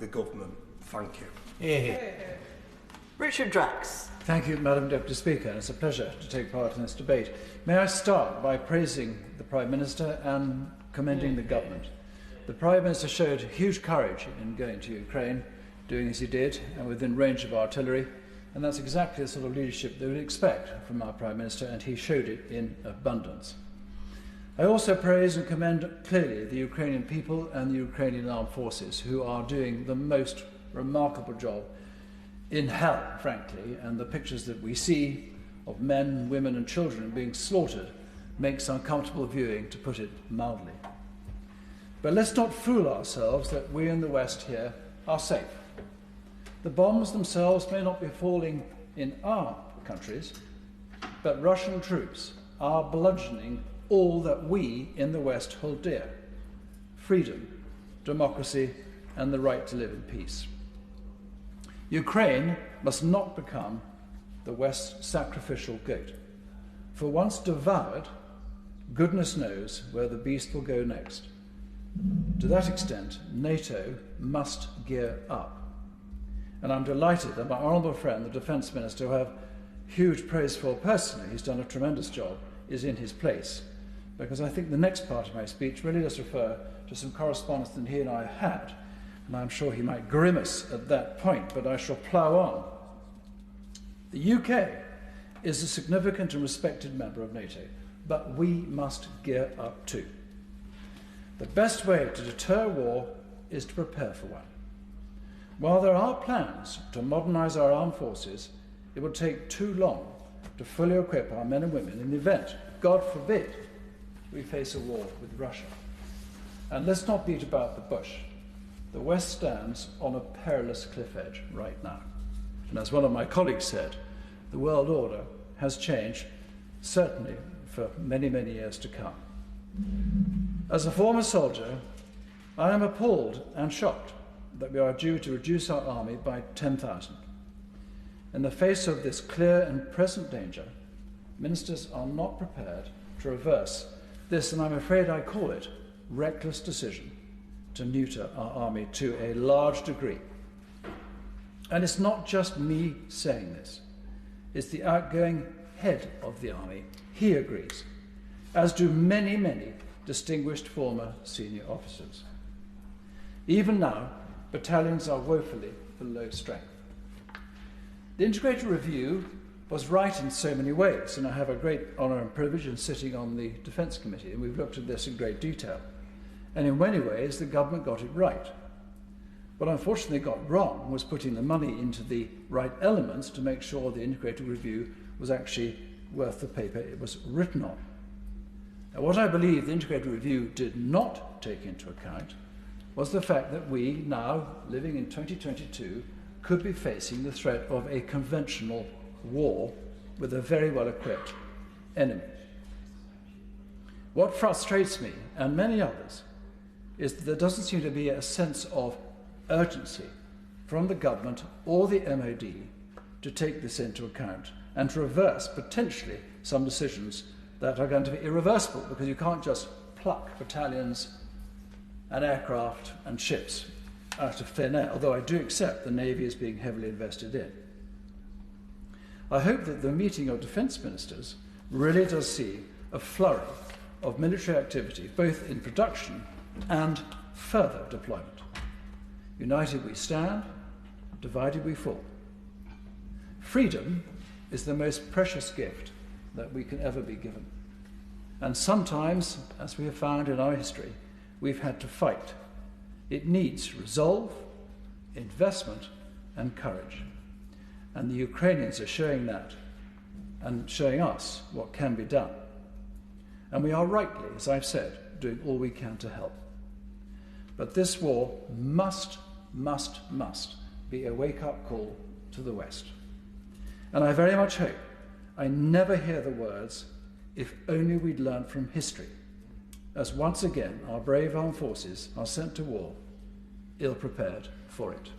the government. Thank you. Yeah. Richard Drax. Thank you, Madam Deputy Speaker. It's a pleasure to take part in this debate. May I start by praising the Prime Minister and commending the government. The Prime Minister showed huge courage in going to Ukraine, doing as he did, and within range of artillery, and that's exactly the sort of leadership they would expect from our Prime Minister, and he showed it in abundance. I also praise and commend clearly the Ukrainian people and the Ukrainian armed forces, who are doing the most remarkable job in hell, frankly, and the pictures that we see of men, women and children being slaughtered makes uncomfortable viewing, to put it mildly. But let's not fool ourselves that we in the West here are safe. The bombs themselves may not be falling in our countries, but Russian troops are bludgeoning all that we in the West hold dear: freedom, democracy and the right to live in peace. Ukraine must not become the West's sacrificial goat. For once devoured, goodness knows where the beast will go next. To that extent, NATO must gear up. And I'm delighted that my honourable friend, the Defence Minister, who I have huge praise for personally, he's done a tremendous job, is in his place. Because I think the next part of my speech really does refer to some correspondence that he and I had. And I'm sure he might grimace at that point, but I shall plough on. The UK is a significant and respected member of NATO, but we must gear up too. The best way to deter war is to prepare for one. While there are plans to modernise our armed forces, it will take too long to fully equip our men and women in the event, God forbid, we face a war with Russia. And let's not beat about the bush. The West stands on a perilous cliff edge right now. And as one of my colleagues said, the world order has changed, certainly for many, many years to come. As a former soldier, I am appalled and shocked that we are due to reduce our army by 10,000. In the face of this clear and present danger, ministers are not prepared to reverse this, and I'm afraid I call it, reckless decision to neuter our army to a large degree. And it's not just me saying this. It's the outgoing head of the army. He agrees, as do many, many distinguished former senior officers. Even now, battalions are woefully below strength. The integrated review was right in so many ways, and I have a great honour and privilege in sitting on the Defence Committee, and we've looked at this in great detail. And in many ways, the government got it right. What unfortunately got wrong was putting the money into the right elements to make sure the integrated review was actually worth the paper it was written on. Now, what I believe the integrated review did not take into account was the fact that we, now living in 2022, could be facing the threat of a conventional war with a very well-equipped enemy. What frustrates me, and many others, is that there doesn't seem to be a sense of urgency from the government or the MOD to take this into account and to reverse potentially some decisions that are going to be irreversible, because you can't just pluck battalions and aircraft and ships out of thin air, although I do accept the Navy is being heavily invested in. I hope that the meeting of defence ministers really does see a flurry of military activity, both in production and further deployment. United we stand, divided we fall. Freedom is the most precious gift that we can ever be given. And sometimes, as we have found in our history, we've had to fight. It needs resolve, investment, and courage. And the Ukrainians are showing that and showing us what can be done. And we are rightly, as I've said, doing all we can to help. But this war must be a wake-up call to the West. And I very much hope I never hear the words, "If only we'd learned from history," as once again our brave armed forces are sent to war, ill-prepared for it.